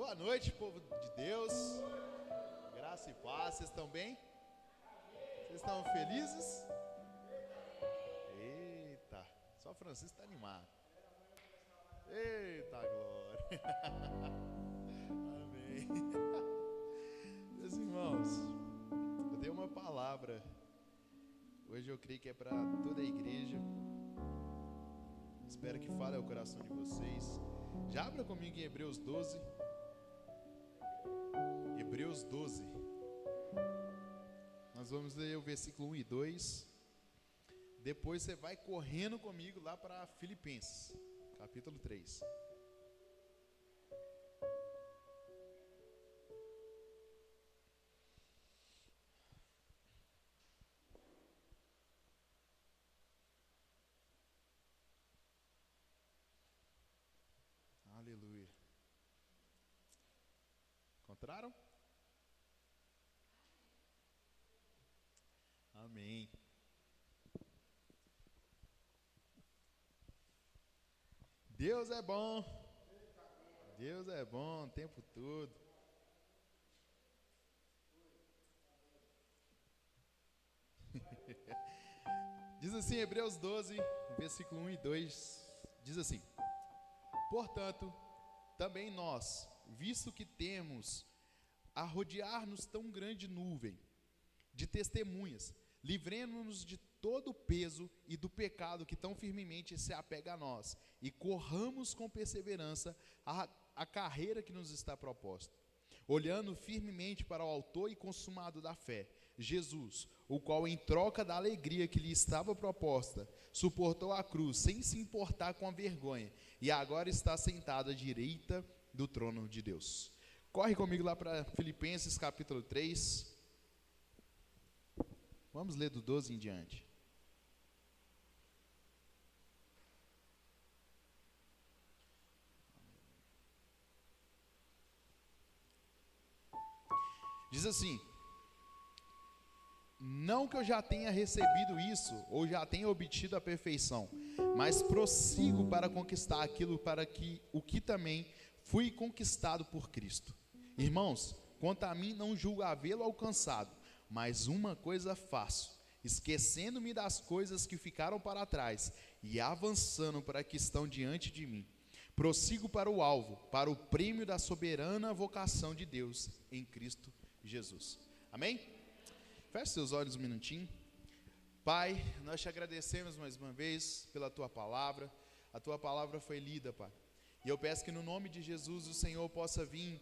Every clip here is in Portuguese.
Boa noite, povo de Deus. Graça e paz. Vocês estão bem? Vocês estão felizes? Eita, só o Francisco está animado. Eita glória. Amém. Meus irmãos, eu tenho uma palavra. Hoje eu creio que é para toda a igreja. Espero que fale ao coração de vocês. Já abra comigo em Hebreus 12. Hebreus 12. Nós vamos ler o versículo 1 e 2. Depois você vai correndo comigo lá para Filipenses, capítulo 3. Aleluia. Encontraram? Amém. Deus é bom. Deus é bom o tempo todo. Diz assim, Hebreus 12, versículo 1 e 2. Diz assim: portanto, também nós, visto que temos a rodear-nos tão grande nuvem de testemunhas, livremos-nos de todo o peso e do pecado que tão firmemente se apega a nós, e corramos com perseverança a carreira que nos está proposta, olhando firmemente para o autor e consumado da fé, Jesus, o qual em troca da alegria que lhe estava proposta, suportou a cruz sem se importar com a vergonha, e agora está sentado à direita do trono de Deus. Corre comigo lá para Filipenses capítulo 3. Vamos ler do 12 em diante. Diz assim: não que eu já tenha recebido isso, ou já tenha obtido a perfeição, mas prossigo para conquistar aquilo para que o que também fui conquistado por Cristo. Irmãos, quanto a mim, não julgo havê-lo alcançado, mas uma coisa faço, esquecendo-me das coisas que ficaram para trás e avançando para que estão diante de mim, prossigo para o alvo, para o prêmio da soberana vocação de Deus em Cristo Jesus. Amém? Feche seus olhos um minutinho. Pai, nós te agradecemos mais uma vez pela tua palavra. A tua palavra foi lida, Pai, e eu peço que no nome de Jesus o Senhor possa vir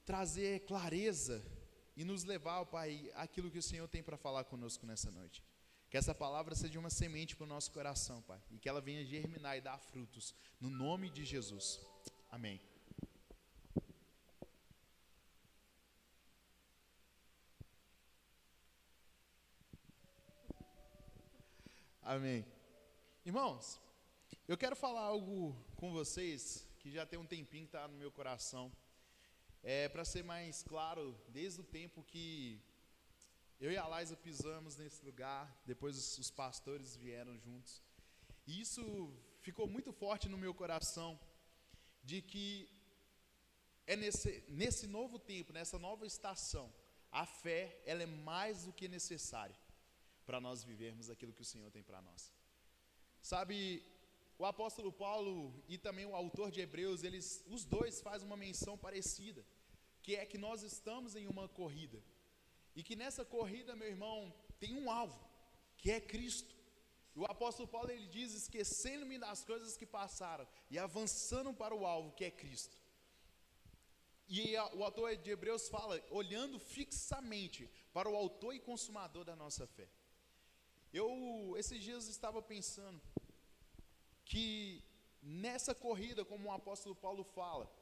trazer clareza e nos levar, Pai, aquilo que o Senhor tem para falar conosco nessa noite. Que essa palavra seja uma semente para o nosso coração, Pai, e que ela venha germinar e dar frutos, no nome de Jesus. Amém. Amém. Irmãos, eu quero falar algo com vocês que já tem um tempinho que está no meu coração. Para ser mais claro, desde o tempo que eu e a Laisa pisamos nesse lugar, depois os pastores vieram juntos, e isso ficou muito forte no meu coração, de que é nesse novo tempo, nessa nova estação, a fé, ela é mais do que necessária para nós vivermos aquilo que o Senhor tem para nós. Sabe, o apóstolo Paulo e também o autor de Hebreus, os dois fazem uma menção parecida, que é que nós estamos em uma corrida, e que nessa corrida, meu irmão, tem um alvo, que é Cristo. E o apóstolo Paulo, ele diz: esquecendo-me das coisas que passaram e avançando para o alvo, que é Cristo. E o autor de Hebreus fala, olhando fixamente para o autor e consumador da nossa fé. Esses dias estava pensando que nessa corrida, como o apóstolo Paulo fala,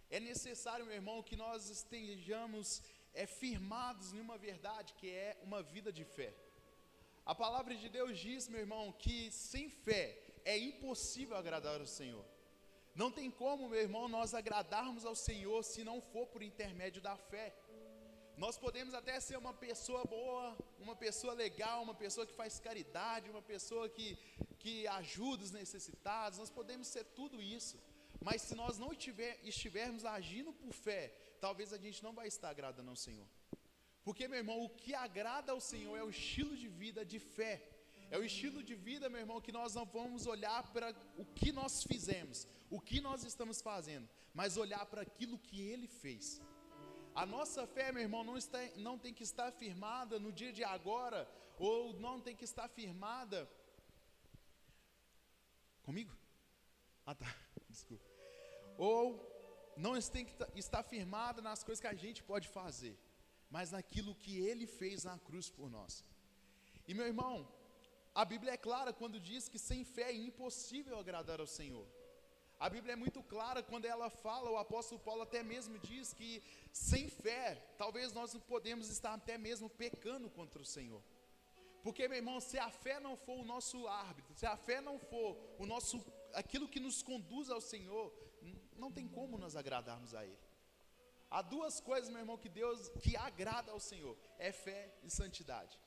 é necessário, meu irmão, que nós estejamos firmados em uma verdade, que é uma vida de fé. A palavra de Deus diz, meu irmão, que sem fé é impossível agradar ao Senhor. Não tem como, meu irmão, nós agradarmos ao Senhor se não for por intermédio da fé. Nós podemos até ser uma pessoa boa, uma pessoa legal, uma pessoa que faz caridade, uma pessoa que ajuda os necessitados, nós podemos ser tudo isso, Mas se nós não estivermos agindo por fé, talvez a gente não vai estar agradando ao Senhor. Porque, meu irmão, o que agrada ao Senhor é o estilo de vida de fé. É o estilo de vida, meu irmão, que nós não vamos olhar para o que nós fizemos, o que nós estamos fazendo, mas olhar para aquilo que Ele fez. A nossa fé, meu irmão, não tem que estar firmada no dia de agora, ou não tem que estar firmada... Comigo? Ah, tá, desculpa. Ou não tem que estar firmada nas coisas que a gente pode fazer, mas naquilo que Ele fez na cruz por nós. E, meu irmão, a Bíblia é clara quando diz que sem fé é impossível agradar ao Senhor. A Bíblia é muito clara quando ela fala, o apóstolo Paulo até mesmo diz que sem fé, talvez nós podemos estar até mesmo pecando contra o Senhor. Porque, meu irmão, se a fé não for o nosso árbitro, se a fé não for aquilo que nos conduz ao Senhor, não tem como nós agradarmos a Ele. Há duas coisas, meu irmão, que agrada ao Senhor, é fé e santidade.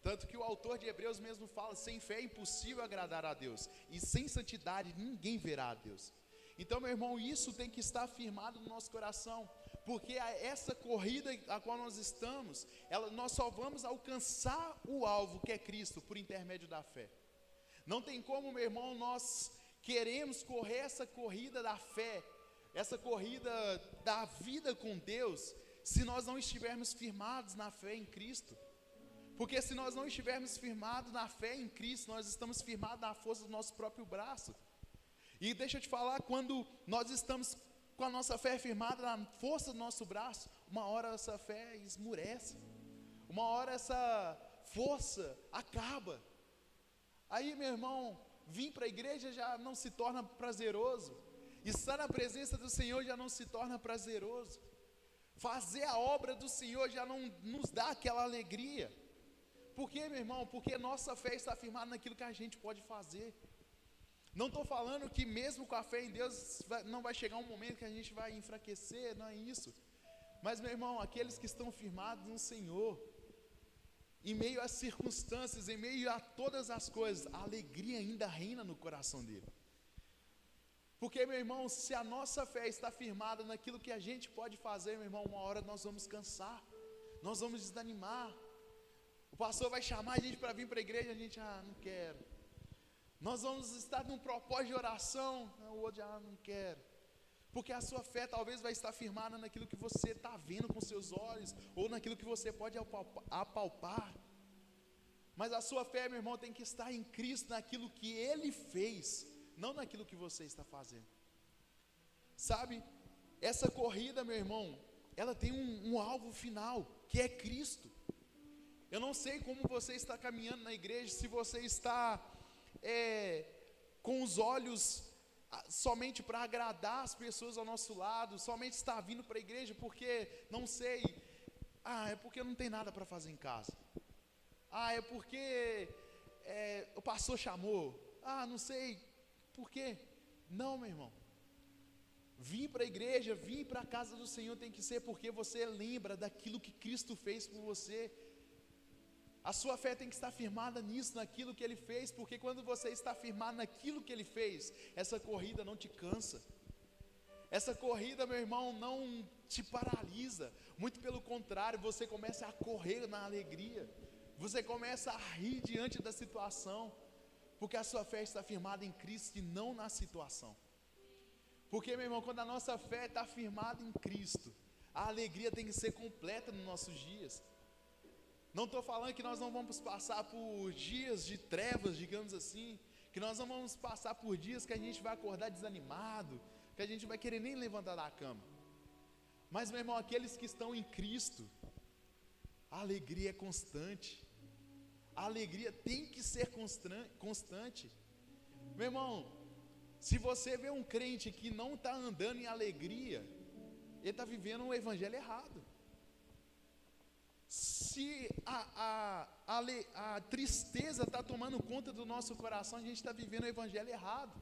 Tanto que o autor de Hebreus mesmo fala, sem fé é impossível agradar a Deus, e sem santidade ninguém verá a Deus. Então, meu irmão, isso tem que estar firmado no nosso coração, porque essa corrida a qual nós estamos, nós só vamos alcançar o alvo que é Cristo, por intermédio da fé. Não tem como, meu irmão, nós queremos correr essa corrida da fé, essa corrida da vida com Deus, se nós não estivermos firmados na fé em Cristo. Porque se nós não estivermos firmados na fé em Cristo, nós estamos firmados na força do nosso próprio braço. E deixa eu te falar, quando nós estamos com a nossa fé firmada na força do nosso braço, uma hora essa fé esmurece, uma hora essa força acaba. Aí, meu irmão, vir para a igreja já não se torna prazeroso, estar na presença do Senhor já não se torna prazeroso, fazer a obra do Senhor já não nos dá aquela alegria. Por quê, meu irmão? Porque nossa fé está firmada naquilo que a gente pode fazer. Não estou falando que mesmo com a fé em Deus não vai chegar um momento que a gente vai enfraquecer, não é isso. Mas, meu irmão, aqueles que estão firmados no Senhor, em meio às circunstâncias, em meio a todas as coisas, a alegria ainda reina no coração dele. Porque, meu irmão, se a nossa fé está firmada naquilo que a gente pode fazer, meu irmão, uma hora nós vamos cansar, nós vamos desanimar. O pastor vai chamar a gente para vir para a igreja, a gente, não quero. Nós vamos estar num propósito de oração, o outro não quero. Porque a sua fé talvez vai estar firmada naquilo que você está vendo com seus olhos, ou naquilo que você pode apalpar. Mas a sua fé, meu irmão, tem que estar em Cristo, naquilo que Ele fez, não naquilo que você está fazendo. Sabe, essa corrida, meu irmão, ela tem um alvo final, que é Cristo. Eu não sei como você está caminhando na igreja, se você está com os olhos somente para agradar as pessoas ao nosso lado, somente está vindo para a igreja porque, não sei, é porque não tem nada para fazer em casa, é porque o pastor chamou, não sei por quê. Não, meu irmão, vir para a igreja, vir para a casa do Senhor tem que ser porque você lembra daquilo que Cristo fez por você. A sua fé tem que estar firmada nisso, naquilo que Ele fez, porque quando você está firmado naquilo que Ele fez, essa corrida não te cansa, essa corrida, meu irmão, não te paralisa, muito pelo contrário, você começa a correr na alegria, você começa a rir diante da situação, porque a sua fé está firmada em Cristo e não na situação. Porque, meu irmão, quando a nossa fé está firmada em Cristo, a alegria tem que ser completa nos nossos dias. Não estou falando que nós não vamos passar por dias de trevas, digamos assim, que nós não vamos passar por dias que a gente vai acordar desanimado, que a gente vai querer nem levantar da cama. Mas, meu irmão, aqueles que estão em Cristo, a alegria é constante, a alegria tem que ser constante. Meu irmão, se você vê um crente que não está andando em alegria, ele está vivendo um evangelho errado. Se a tristeza está tomando conta do nosso coração, a gente está vivendo o evangelho errado.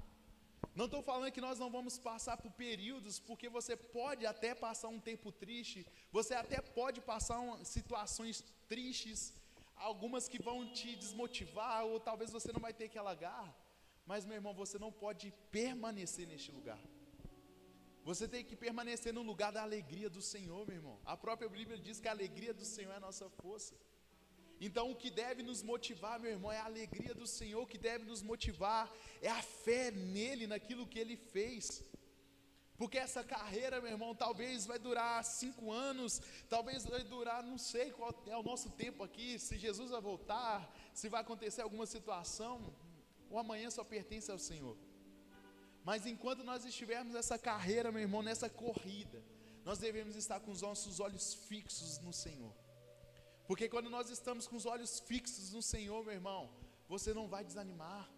Não estou falando que nós não vamos passar por períodos, porque você pode até passar um tempo triste, você até pode passar situações tristes, algumas que vão te desmotivar, ou talvez você não vai ter aquela garra, mas, meu irmão, você não pode permanecer neste lugar. Você tem que permanecer no lugar da alegria do Senhor, meu irmão. A própria Bíblia diz que a alegria do Senhor é a nossa força. Então o que deve nos motivar, meu irmão, é a alegria do Senhor. O que deve nos motivar é a fé nele, naquilo que ele fez. Porque essa carreira, meu irmão, talvez vai durar 5 anos, talvez vai durar, não sei qual é o nosso tempo aqui, se Jesus vai voltar, se vai acontecer alguma situação. O amanhã só pertence ao Senhor. Mas enquanto nós estivermos nessa carreira, meu irmão, nessa corrida, nós devemos estar com os nossos olhos fixos no Senhor. Porque quando nós estamos com os olhos fixos no Senhor, meu irmão, você não vai desanimar.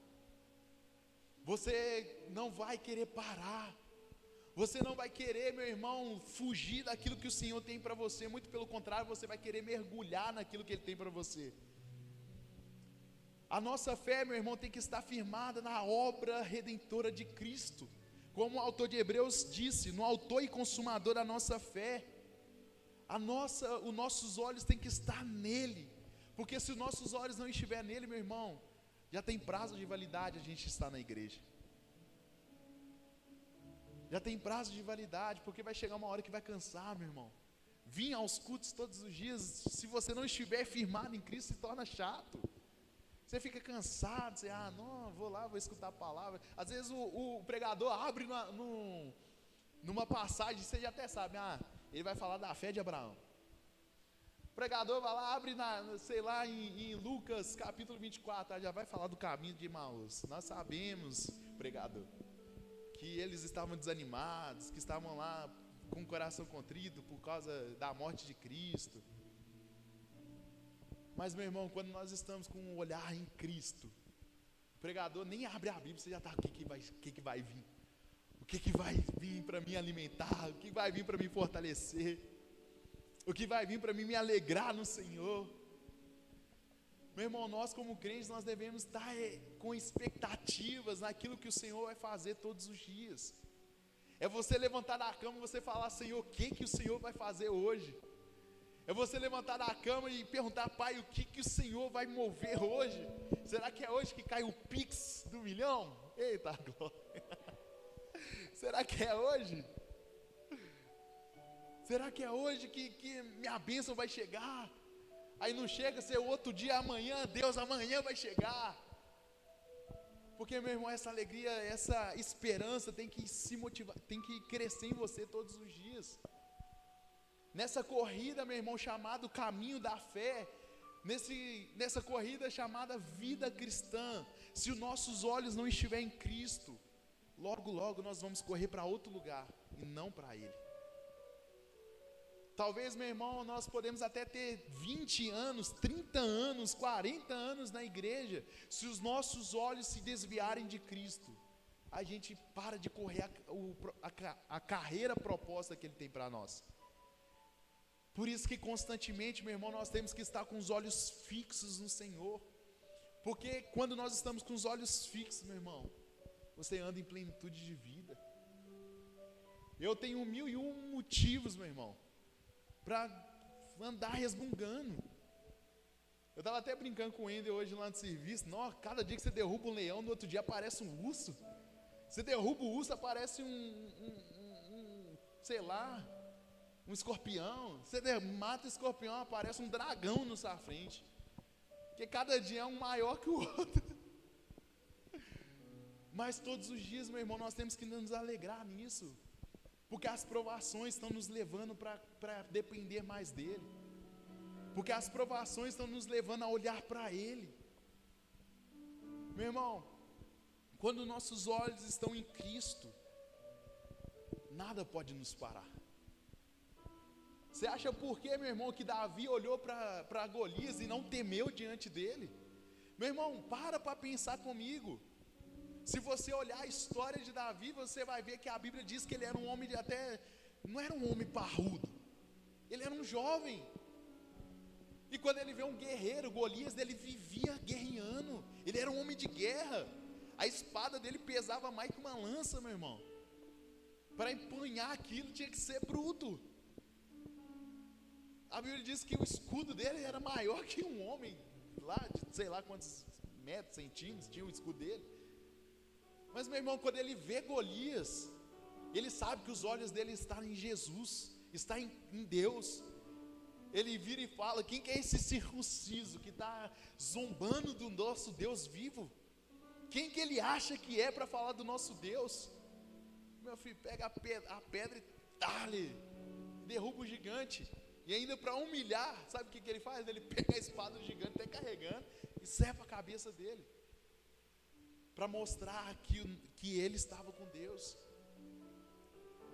Você não vai querer parar. Você não vai querer, meu irmão, fugir daquilo que o Senhor tem para você. Muito pelo contrário, você vai querer mergulhar naquilo que Ele tem para você. A nossa fé, meu irmão, tem que estar firmada na obra redentora de Cristo. Como o autor de Hebreus disse, no autor e consumador da nossa fé. Os nossos olhos têm que estar nele. Porque se os nossos olhos não estiverem nele, meu irmão, já tem prazo de validade a gente estar na igreja. Já tem prazo de validade, porque vai chegar uma hora que vai cansar, meu irmão. Vir aos cultos todos os dias, se você não estiver firmado em Cristo, se torna chato. Você fica cansado, você, não, vou lá, vou escutar a palavra. Às vezes o pregador abre numa passagem, você já até sabe, ele vai falar da fé de Abraão. O pregador vai lá, abre, em Lucas capítulo 24, já vai falar do caminho de Emaús. Nós sabemos, pregador, que eles estavam desanimados, que estavam lá com o coração contrito por causa da morte de Cristo. Mas, meu irmão, quando nós estamos com um olhar em Cristo, o pregador nem abre a Bíblia, você já está, o que vai vir? O que vai vir para me alimentar? O que vai vir para me fortalecer? O que vai vir para me alegrar no Senhor? Meu irmão, nós como crentes, nós devemos estar com expectativas naquilo que o Senhor vai fazer todos os dias. É você levantar da cama e você falar, Senhor, o que o Senhor vai fazer hoje? É você levantar da cama e perguntar, Pai, o que o Senhor vai mover hoje? Será que é hoje que cai o Pix do 1 milhão? Eita glória! Será que é hoje? Será que é hoje que minha bênção vai chegar? Aí não chega, ser outro dia, amanhã, Deus, amanhã vai chegar. Porque, meu irmão, essa alegria, essa esperança tem que se motivar, tem que crescer em você todos os dias. Nessa corrida, meu irmão, chamado caminho da fé, nessa corrida chamada vida cristã, se os nossos olhos não estiverem em Cristo, logo, logo nós vamos correr para outro lugar e não para Ele. Talvez, meu irmão, nós podemos até ter 20 anos, 30 anos, 40 anos na igreja, se os nossos olhos se desviarem de Cristo, a gente para de correr a carreira proposta que Ele tem para nós. Por isso que constantemente, meu irmão, nós temos que estar com os olhos fixos no Senhor, porque quando nós estamos com os olhos fixos, meu irmão, você anda em plenitude de vida. Eu tenho 1001 motivos, meu irmão, para andar resmungando. Eu estava até brincando com o Ender hoje lá no serviço. Cada dia que você derruba um leão, no outro dia aparece um urso. Você derruba o urso, aparece um escorpião. Você mata o escorpião, aparece um dragão na sua frente. Porque cada dia é um maior que o outro. Mas todos os dias, meu irmão, nós temos que nos alegrar nisso. Porque as provações estão nos levando para depender mais dEle. Porque as provações estão nos levando a olhar para Ele. Meu irmão, quando nossos olhos estão em Cristo, nada pode nos parar. Você acha por que, meu irmão, que Davi olhou para Golias e não temeu diante dele? Meu irmão, para pensar comigo. Se você olhar a história de Davi, você vai ver que a Bíblia diz que ele era um homem não era um homem parrudo, ele era um jovem. E quando ele vê um guerreiro, Golias, ele vivia guerreando, ele era um homem de guerra. A espada dele pesava mais que uma lança, meu irmão. Para empunhar aquilo tinha que ser bruto. A Bíblia diz que o escudo dele era maior que um homem, lá de sei lá quantos metros, centímetros, tinha o escudo dele. Mas, meu irmão, quando ele vê Golias, Ele sabe que os olhos dele estão em Jesus, está em Deus. Ele vira e fala: quem que é esse circunciso que está zombando do nosso Deus vivo? Quem que ele acha que é para falar do nosso Deus? Meu filho, pega a pedra e dá-lhe, derruba o gigante. E ainda para humilhar, sabe o que ele faz? Ele pega a espada do gigante, está carregando, e cepa a cabeça dele, para mostrar que ele estava com Deus.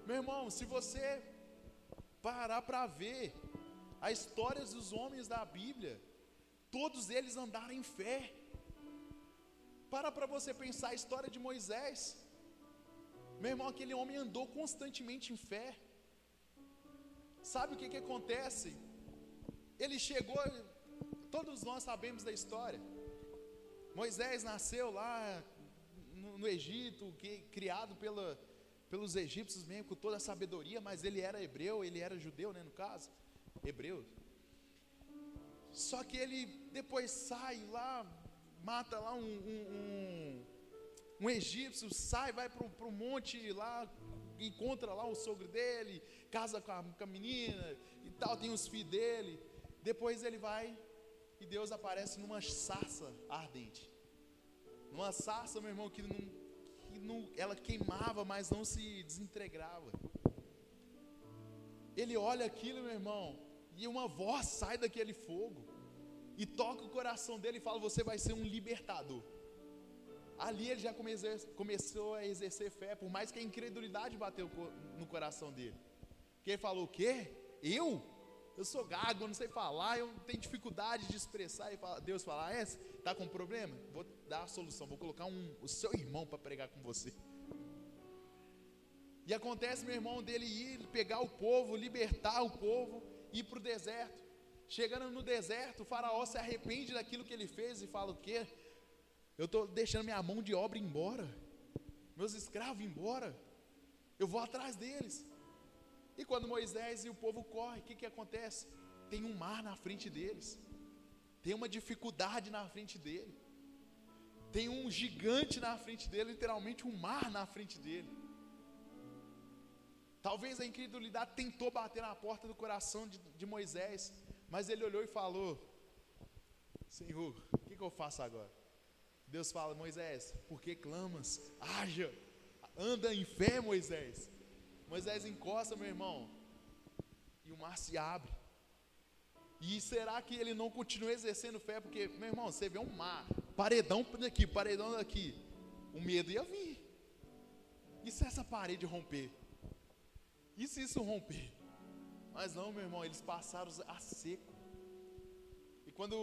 Meu irmão, se você parar para ver a história dos homens da Bíblia, todos eles andaram em fé. Para você pensar a história de Moisés. Meu irmão, aquele homem andou constantemente em fé. Sabe o que acontece? Ele chegou, todos nós sabemos da história. Moisés nasceu lá no Egito, criado pelos egípcios mesmo, com toda a sabedoria, mas ele era hebreu, ele era judeu, né, no caso, hebreu. Só que ele depois sai lá, mata lá um egípcio, vai para o monte lá, encontra lá o sogro dele, casa com a menina e tal, tem os filhos dele. Depois ele vai e Deus aparece numa sarça ardente. Numa sarça, meu irmão, que ela queimava, mas não se desentregava. Ele olha aquilo, meu irmão, e uma voz sai daquele fogo e toca o coração dele e fala: você vai ser um libertador. Ali ele já começou a exercer fé, por mais que a incredulidade bateu no coração dele. Porque ele falou: o quê? Eu sou gago, eu não sei falar, eu tenho dificuldade de expressar. E Deus fala: está com problema? Vou dar a solução, vou colocar o seu irmão para pregar com você. E acontece, meu irmão, dele ir pegar o povo, libertar o povo, ir para o deserto. Chegando no deserto, o faraó se arrepende daquilo que ele fez e fala: o quê? Eu estou deixando minha mão de obra embora, meus escravos embora, eu vou atrás deles. E quando Moisés e o povo correm, o que acontece? Tem um mar na frente deles, tem uma dificuldade na frente dele, tem um gigante na frente dele, literalmente um mar na frente dele. Talvez a incredulidade tentou bater na porta do coração de Moisés, mas ele olhou e falou: Senhor, o que eu faço agora? Deus fala: Moisés, por que clamas? Haja, anda em fé, Moisés. Moisés encosta, meu irmão, e o mar se abre. E será que ele não continua exercendo fé? Porque, meu irmão, você vê um mar, paredão daqui, paredão daqui, o medo ia vir. E se essa parede romper? E se isso romper? Mas não, meu irmão, eles passaram a seco. E quando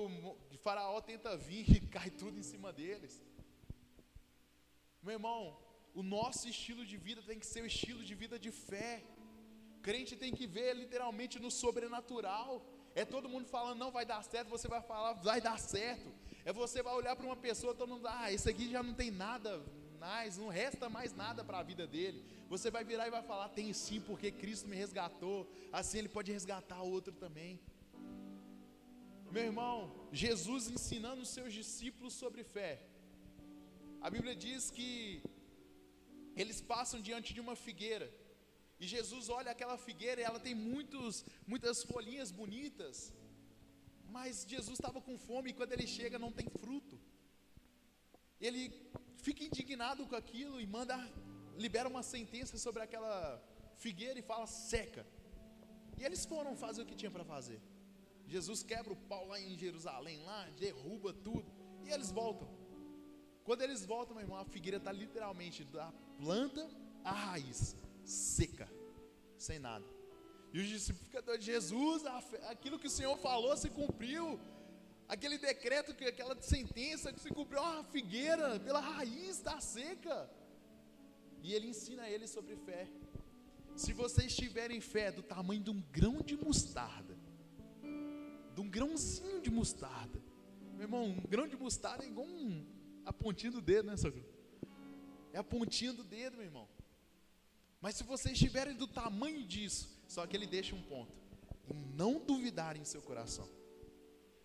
o faraó tenta vir, cai tudo em cima deles. Meu irmão, o nosso estilo de vida tem que ser o estilo de vida de fé. Crente tem que ver literalmente no sobrenatural. É todo mundo falando: não vai dar certo, você vai falar: vai dar certo. É você vai olhar para uma pessoa, todo mundo: esse aqui já não tem nada mais, não resta mais nada para a vida dele. Você vai virar e vai falar: tem sim, porque Cristo me resgatou, assim Ele pode resgatar outro também. Meu irmão, Jesus ensinando os seus discípulos sobre fé. A Bíblia diz que eles passam diante de uma figueira, e Jesus olha aquela figueira e ela tem muitas folhinhas bonitas, mas Jesus estava com fome e quando ele chega não tem fruto. Ele fica indignado com aquilo e libera uma sentença sobre aquela figueira e fala: seca. E eles foram fazer o que tinha para fazer. Jesus quebra o pau lá em Jerusalém, lá, derruba tudo, e eles voltam. Quando eles voltam, meu irmão, a figueira está literalmente da planta à raiz, seca, sem nada. E os discípulos ficam doidos: Jesus, aquilo que o Senhor falou se cumpriu. Aquele decreto, aquela sentença que se cumpriu, a figueira pela raiz está seca. E ele ensina a eles sobre fé. Se vocês tiverem fé do tamanho de um grão de mostarda, de um grãozinho de mostarda, meu irmão, um grão de mostarda é igual a pontinha do dedo, né, sogro? É a pontinha do dedo, meu irmão. Mas se vocês estiverem do tamanho disso, só que ele deixa um ponto: e não duvidarem em seu coração,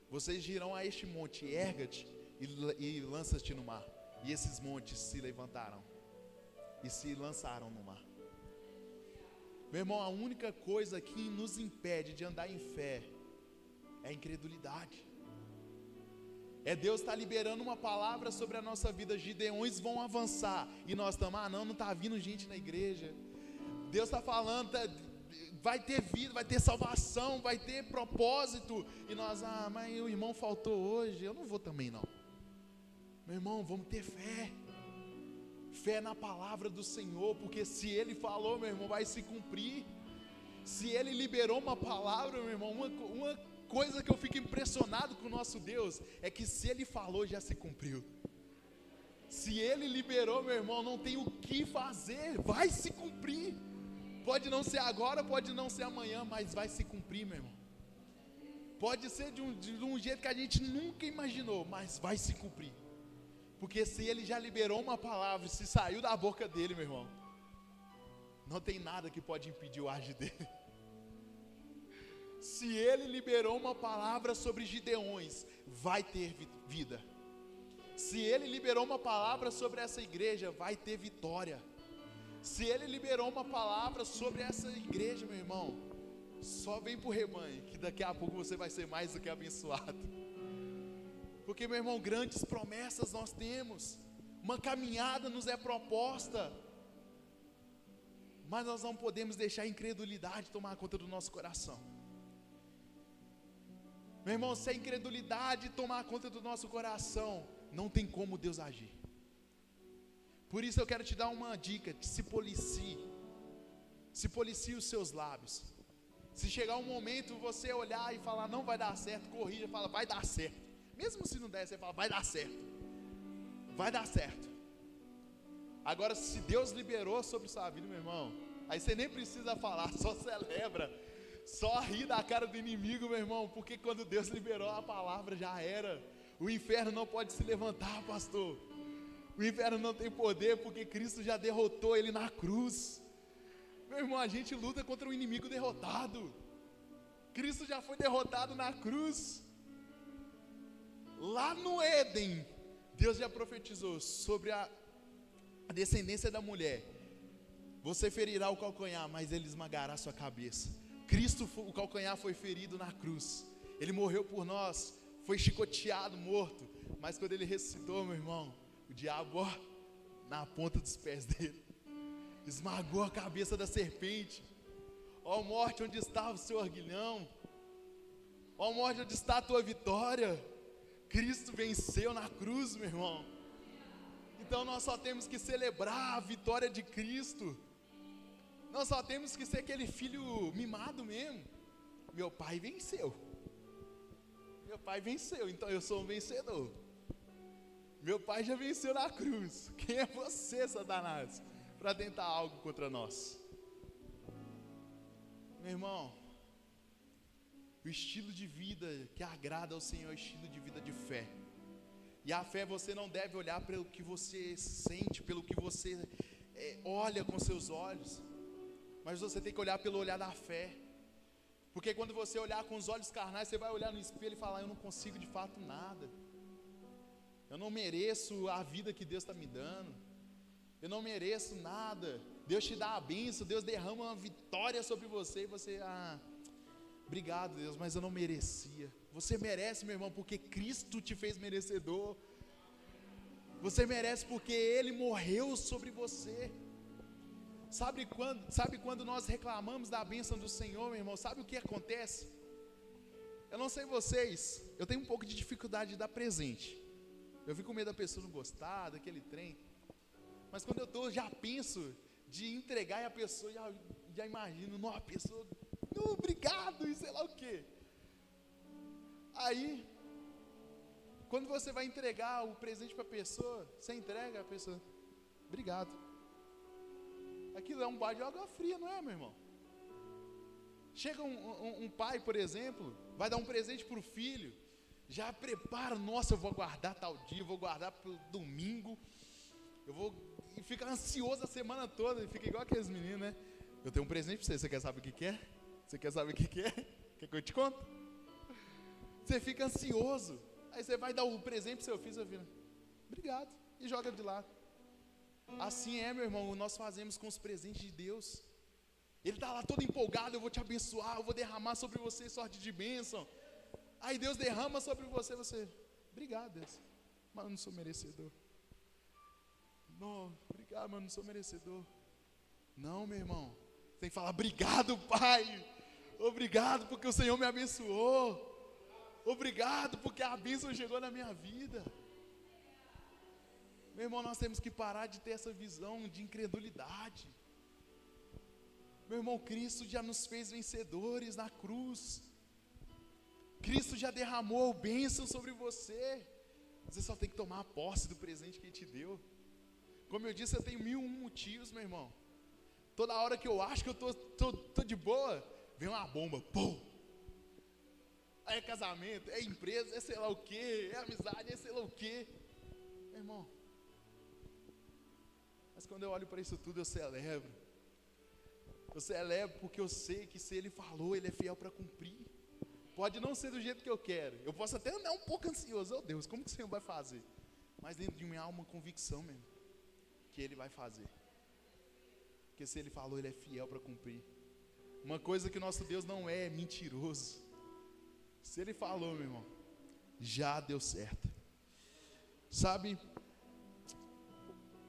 vocês dirão a este monte: erga-te e lança-te no mar, e esses montes se levantarão e se lançaram no mar. Meu irmão, a única coisa que nos impede de andar em fé é a incredulidade. É Deus estar liberando uma palavra sobre a nossa vida. Gideões vão avançar e nós estamos, não está vindo gente na igreja. Deus está falando, vai ter vida, vai ter salvação, vai ter propósito. E nós, mas o irmão faltou hoje, eu não vou também não. Meu irmão, vamos ter fé. Fé na palavra do Senhor, porque se Ele falou, meu irmão, vai se cumprir. Se Ele liberou uma palavra, meu irmão, uma coisa que eu fico impressionado com o nosso Deus, é que se Ele falou, já se cumpriu. Se Ele liberou, meu irmão, não tem o que fazer, vai se cumprir. Pode não ser agora, pode não ser amanhã, mas vai se cumprir, meu irmão. Pode ser de um jeito que a gente nunca imaginou, mas vai se cumprir. Porque se Ele já liberou uma palavra, se saiu da boca dele, meu irmão, não tem nada que pode impedir o agir dele. Se Ele liberou uma palavra sobre Gideões, vai ter vida. Se Ele liberou uma palavra sobre essa igreja, vai ter vitória. Se Ele liberou uma palavra sobre essa igreja, meu irmão, só vem para o rebanho, que daqui a pouco você vai ser mais do que abençoado. Porque, meu irmão, grandes promessas nós temos, uma caminhada nos é proposta, mas nós não podemos deixar a incredulidade tomar conta do nosso coração. Meu irmão, se a incredulidade tomar conta do nosso coração, não tem como Deus agir. Por isso eu quero te dar uma dica: se policie os seus lábios. Se chegar um momento você olhar e falar não vai dar certo, corrija, fala vai dar certo. Mesmo se não der, você fala vai dar certo. Vai dar certo. Agora, se Deus liberou sobre sua vida, meu irmão, aí você nem precisa falar, só celebra. Só ri da cara do inimigo, meu irmão, porque quando Deus liberou a palavra, já era. O inferno não pode se levantar, pastor. O inferno não tem poder, porque Cristo já derrotou ele na cruz. Meu irmão, a gente luta contra um inimigo derrotado. Cristo já foi derrotado na cruz. Lá no Éden, Deus já profetizou sobre a descendência da mulher. Você ferirá o calcanhar, mas ele esmagará a sua cabeça. Cristo, o calcanhar foi ferido na cruz. Ele morreu por nós, foi chicoteado, morto. Mas quando ele ressuscitou, meu irmão, o diabo, na ponta dos pés dele, esmagou a cabeça da serpente. Ó morte, onde está o seu aguilhão? Ó morte, onde está a tua vitória? Cristo venceu na cruz, meu irmão. Então nós só temos que celebrar a vitória de Cristo. Nós só temos que ser aquele filho mimado mesmo. Meu pai venceu. Meu pai venceu, então eu sou um vencedor. Meu pai já venceu na cruz. Quem é você, Satanás, para tentar algo contra nós? Meu irmão, o estilo de vida que agrada ao Senhor é o estilo de vida de fé. E a fé você não deve olhar pelo que você sente, pelo que você olha com seus olhos, mas você tem que olhar pelo olhar da fé. Porque quando você olhar com os olhos carnais, você vai olhar no espelho e falar: eu não consigo de fato nada. Eu não mereço a vida que Deus está me dando. Eu não mereço nada. Deus te dá a bênção, Deus derrama uma vitória sobre você e você, obrigado Deus, mas eu não merecia. Você merece, meu irmão, porque Cristo te fez merecedor. Você merece porque Ele morreu sobre você. Sabe quando nós reclamamos da bênção do Senhor, meu irmão? Sabe o que acontece? Eu não sei vocês, eu tenho um pouco de dificuldade de dar presente. Eu fico com medo da pessoa não gostar, daquele trem. Mas quando eu estou, já penso de entregar e a pessoa já imagino, não, a pessoa, não, obrigado, e sei lá o quê. Aí, quando você vai entregar o presente para a pessoa, você entrega a pessoa, obrigado. Aquilo é um balde de água fria, não é, meu irmão? Chega um pai, por exemplo, vai dar um presente para o filho, já prepara, nossa, eu vou guardar tal dia, eu vou guardar para o domingo, e fica ansioso a semana toda, e fica igual aqueles meninos, né? Eu tenho um presente para você, você quer saber o que é? Você quer saber o que é? Quer que eu te conte? Você fica ansioso, aí você vai dar o presente para seu filho, obrigado, e joga de lado. Assim é, meu irmão, nós fazemos com os presentes de Deus. Ele está lá todo empolgado, eu vou te abençoar, eu vou derramar sobre você sorte de bênção. Aí Deus derrama sobre você, obrigado Deus, mas eu não sou merecedor. Não, obrigado, mas eu não sou merecedor. Não, meu irmão, você tem que falar, obrigado Pai, obrigado porque o Senhor me abençoou, obrigado porque a bênção chegou na minha vida. Meu irmão, nós temos que parar de ter essa visão de incredulidade. Meu irmão, Cristo já nos fez vencedores na cruz. Cristo já derramou bênção sobre você. Você só tem que tomar posse do presente que Ele te deu. Como eu disse, eu tenho 1001 motivos, meu irmão. Toda hora que eu acho que eu tô de boa, vem uma bomba, pum. Aí é casamento, é empresa, é sei lá o quê, é amizade, é sei lá o quê. Meu irmão, mas quando eu olho para isso tudo, eu celebro. Eu celebro porque eu sei que se Ele falou, Ele é fiel para cumprir. Pode não ser do jeito que eu quero. Eu posso até andar um pouco ansioso. Oh Deus, como que o Senhor vai fazer? Mas dentro de mim há uma convicção mesmo, que Ele vai fazer. Porque se Ele falou, Ele é fiel para cumprir. Uma coisa que o nosso Deus não é mentiroso. Se Ele falou, meu irmão, já deu certo. Sabe,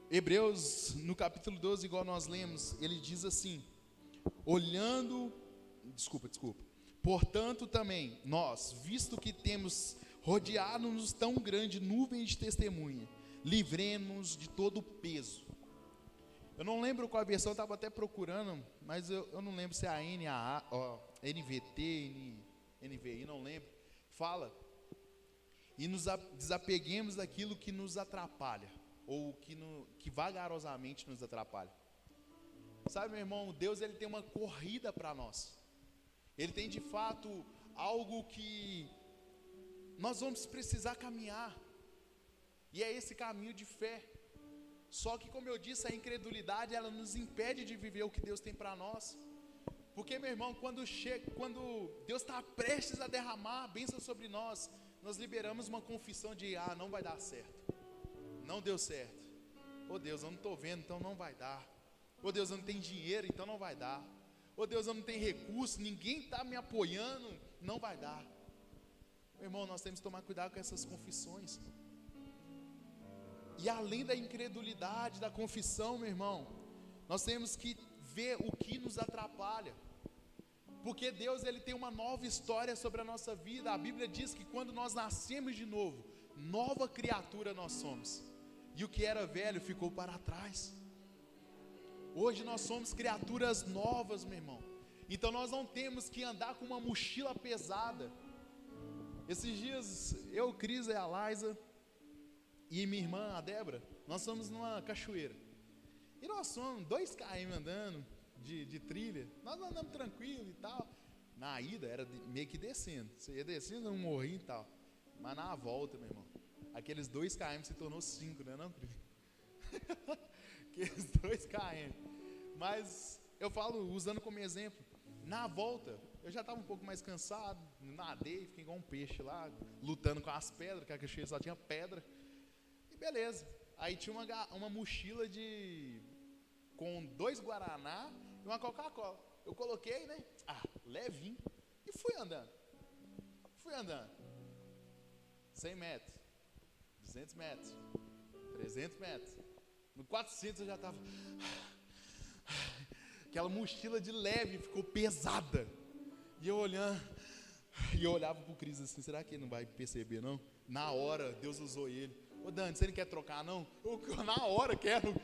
Hebreus, no capítulo 12, igual nós lemos, ele diz assim, portanto também, nós, visto que temos rodeado-nos tão grande nuvem de testemunha, livremos de todo o peso. Eu não lembro qual a versão, eu estava até procurando, mas eu não lembro se é a NVT, NVI, não lembro. Fala, e nos desapeguemos daquilo que nos atrapalha, ou que vagarosamente nos atrapalha. Sabe, meu irmão, Deus ele tem uma corrida para nós. Ele tem de fato algo que nós vamos precisar caminhar. E é esse caminho de fé. Só que, como eu disse, a incredulidade ela nos impede de viver o que Deus tem para nós. Porque, meu irmão, quando Deus está prestes a derramar a bênção sobre nós, nós liberamos uma confissão de não vai dar certo. Não deu certo. Oh Deus, eu não estou vendo, então não vai dar. Oh Deus, eu não tenho dinheiro, então não vai dar. Oh Deus, eu não tenho recurso, ninguém está me apoiando, não vai dar. Meu irmão, nós temos que tomar cuidado com essas confissões. E além da incredulidade, da confissão, meu irmão, nós temos que ver o que nos atrapalha. Porque Deus ele tem uma nova história sobre a nossa vida. A Bíblia diz que quando nós nascemos de novo, nova criatura nós somos. E o que era velho ficou para trás. Hoje nós somos criaturas novas, meu irmão. Então nós não temos que andar com uma mochila pesada. Esses dias, eu, Cris e a Laisa e minha irmã, a Débora, nós fomos numa cachoeira. E nós fomos 2 km andando de trilha. Nós andamos tranquilo e tal. Na ida era meio que descendo. Você ia descendo um morrinho e tal. Mas na volta, meu irmão, aqueles 2 km se tornou 5, né não, Cris? Aqueles 2 km. Mas eu falo, usando como exemplo, na volta, eu já estava um pouco mais cansado, nadei, fiquei igual um peixe lá, lutando com as pedras, que a cachoeira só tinha pedra. E beleza. Aí tinha uma mochila com 2 Guaraná e uma Coca-Cola. Eu coloquei, né? Levinho. E fui andando. 100 metros, 200 metros, 300 metros. No 400 eu já estava... Aquela mochila de leve ficou pesada. E eu olhava para o Cris assim, será que ele não vai perceber não? Na hora, Deus usou ele. Ô Dani, você não quer trocar não? Na hora, quero,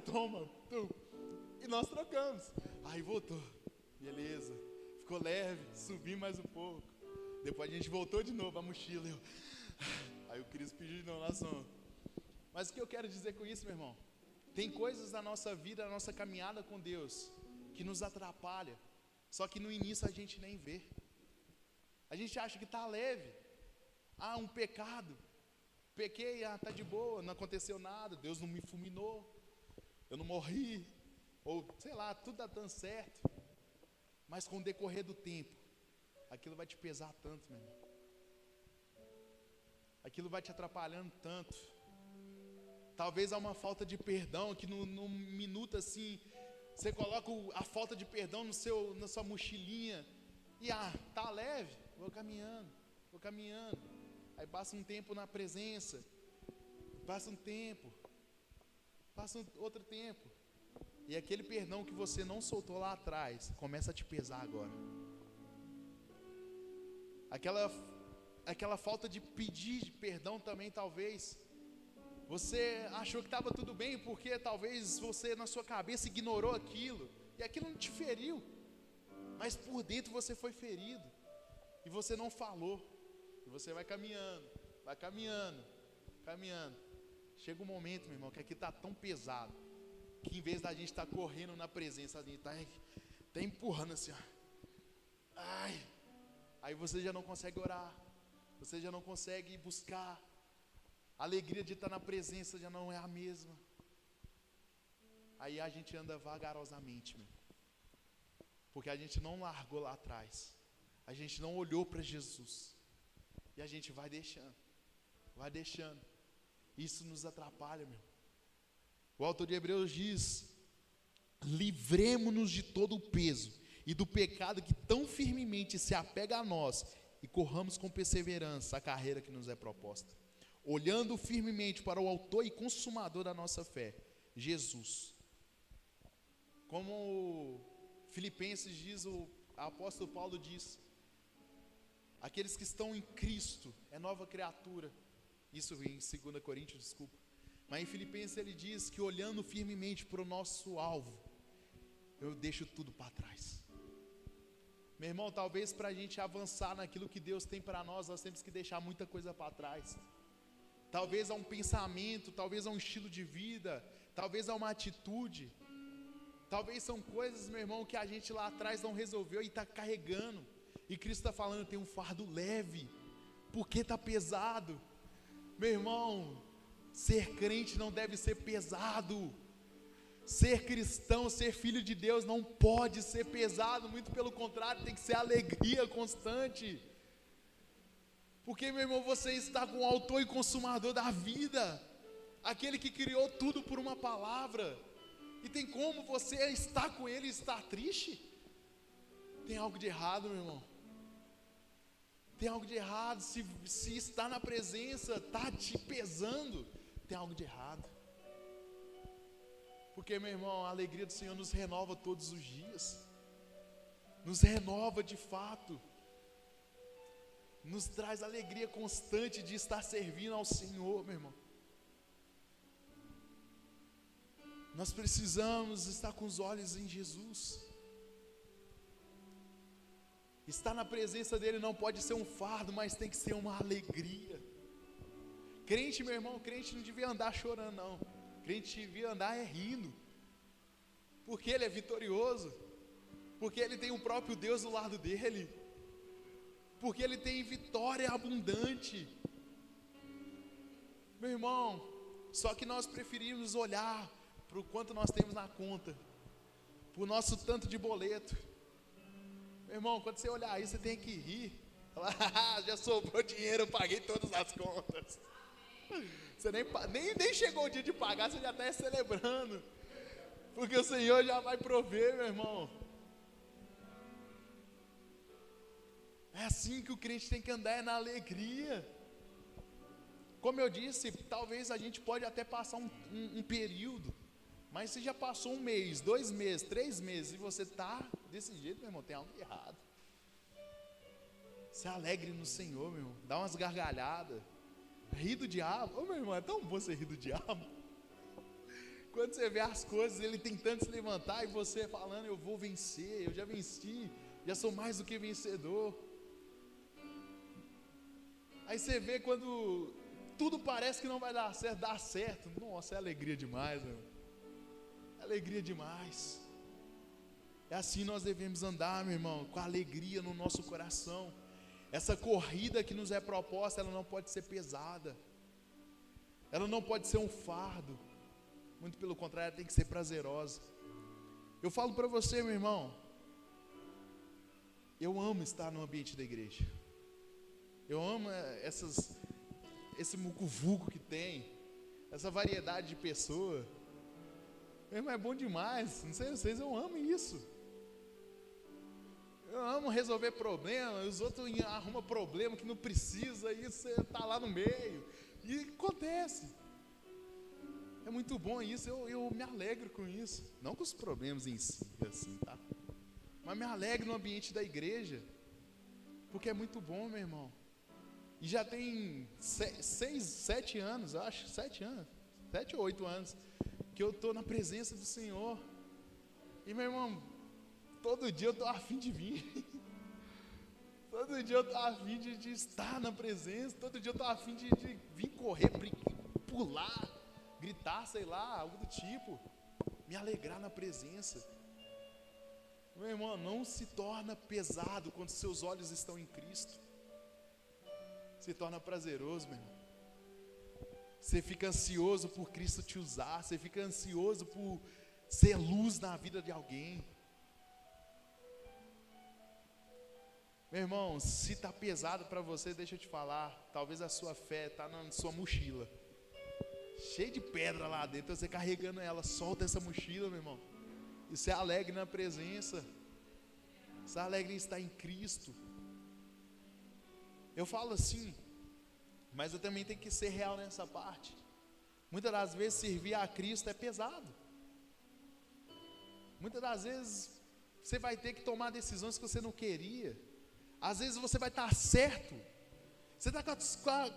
toma. E nós trocamos. Aí voltou, beleza. Ficou leve, subi mais um pouco. Depois a gente voltou de novo, a mochila. Aí o Cris pediu de novo, nós fomos. Mas o que eu quero dizer com isso, meu irmão? Tem coisas na nossa vida, na nossa caminhada com Deus, que nos atrapalha. Só que no início a gente nem vê. A gente acha que está leve. Um pecado. Pequei, está de boa, não aconteceu nada, Deus não me fulminou, eu não morri, ou sei lá, tudo está dando certo. Mas com o decorrer do tempo, aquilo vai te pesar tanto, meu irmão. Aquilo vai te atrapalhando tanto. Talvez há uma falta de perdão que num minuto assim, Você coloca a falta de perdão na sua mochilinha e tá leve, vou caminhando. Aí passa um tempo na presença, passa outro tempo, e aquele perdão que você não soltou lá atrás começa a te pesar agora. Aquela falta de pedir perdão também, talvez você achou que estava tudo bem, porque talvez você na sua cabeça ignorou aquilo, e aquilo não te feriu, mas por dentro você foi ferido, e você não falou, e você vai caminhando, chega um momento, meu irmão, que aqui está tão pesado, que em vez da gente estar correndo na presença, a gente está empurrando assim, ó. Aí você já não consegue orar, você já não consegue buscar, a alegria de estar na presença já não é a mesma. Aí a gente anda vagarosamente, meu, porque a gente não largou lá atrás, a gente não olhou para Jesus, e a gente vai deixando, isso nos atrapalha, meu. O autor de Hebreus diz: livremo-nos de todo o peso e do pecado que tão firmemente se apega a nós, e corramos com perseverança a carreira que nos é proposta, olhando firmemente para o autor e consumador da nossa fé, Jesus. Como Filipenses diz, o apóstolo Paulo diz: aqueles que estão em Cristo é nova criatura. Isso em 2 Coríntios, desculpa. Mas em Filipenses ele diz que olhando firmemente para o nosso alvo, eu deixo tudo para trás. Meu irmão, talvez para a gente avançar naquilo que Deus tem para nós temos que deixar muita coisa para trás. Talvez a um pensamento, talvez a um estilo de vida, talvez a uma atitude. Talvez são coisas, meu irmão, que a gente lá atrás não resolveu e está carregando. E Cristo está falando, tem um fardo leve, porque está pesado. Meu irmão, ser crente não deve ser pesado. Ser cristão, ser filho de Deus não pode ser pesado, muito pelo contrário, tem que ser alegria constante. Porque, meu irmão, você está com o autor e consumador da vida, aquele que criou tudo por uma palavra. E tem como você estar com ele e estar triste? Tem algo de errado, meu irmão. Tem algo de errado. Se estar na presença está te pesando, tem algo de errado. Porque, meu irmão, a alegria do Senhor nos renova todos os dias, nos renova de fato, nos traz alegria constante de estar servindo ao Senhor, meu irmão. Nós precisamos estar com os olhos em Jesus. Estar na presença dele não pode ser um fardo, mas tem que ser uma alegria. Crente, meu irmão, crente não devia andar chorando, não. Crente devia andar rindo, porque ele é vitorioso, porque ele tem o próprio Deus do lado dele, porque ele tem vitória abundante. Meu irmão, só que nós preferimos olhar para o quanto nós temos na conta, para o nosso tanto de boleto. Meu irmão, quando você olhar isso, você tem que rir, falar, já sobrou dinheiro, eu paguei todas as contas. Você nem chegou o dia de pagar, você já está celebrando, porque o Senhor já vai prover, meu irmão. É assim que o crente tem que andar, é na alegria. Como eu disse, talvez a gente pode até passar um período, mas se já passou 1 mês, 2 meses, 3 meses, e você está desse jeito, meu irmão, tem algo errado. Se alegre no Senhor, meu irmão, dá umas gargalhadas. Rir do diabo, meu irmão, é tão bom você rir do diabo. Quando você vê as coisas, ele tentando se levantar e você falando, eu vou vencer, eu já venci, já sou mais do que vencedor. Aí você vê quando tudo parece que não vai dar certo, dá certo. Nossa, é alegria demais, meu irmão. É alegria demais. É assim nós devemos andar, meu irmão, com alegria no nosso coração. Essa corrida que nos é proposta, ela não pode ser pesada, ela não pode ser um fardo, muito pelo contrário, ela tem que ser prazerosa. Eu falo para você, meu irmão, eu amo estar no ambiente da igreja, eu amo esse mucuvuco que tem, essa variedade de pessoas. Meu irmão, é bom demais. Não sei vocês, eu amo isso. Eu amo resolver problema. Os outros arrumam problema que não precisa, e você está lá no meio. E acontece. É muito bom isso, eu me alegro com isso. Não com os problemas em si, assim, tá? Mas me alegro no ambiente da igreja. Porque é muito bom, meu irmão. E já tem 7 anos, acho, 7 anos, 7 ou 8 anos, que eu estou na presença do Senhor. E, meu irmão, todo dia eu estou a fim de vir. Todo dia eu estou a fim de estar na presença. Todo dia eu estou a fim de vir correr, pular, gritar, sei lá, algo do tipo. Me alegrar na presença. Meu irmão, não se torna pesado quando seus olhos estão em Cristo. Se torna prazeroso, meu irmão. Você fica ansioso por Cristo te usar. Você fica ansioso por ser luz na vida de alguém. Meu irmão, se está pesado para você, deixa eu te falar, talvez a sua fé está na sua mochila, cheio de pedra lá dentro, você carregando ela. Solta essa mochila, meu irmão, e se alegre na presença, se alegre em estar em Cristo. Eu falo assim, mas eu também tenho que ser real nessa parte. Muitas das vezes servir a Cristo é pesado. Muitas das vezes você vai ter que tomar decisões que você não queria. Às vezes você vai estar certo, você está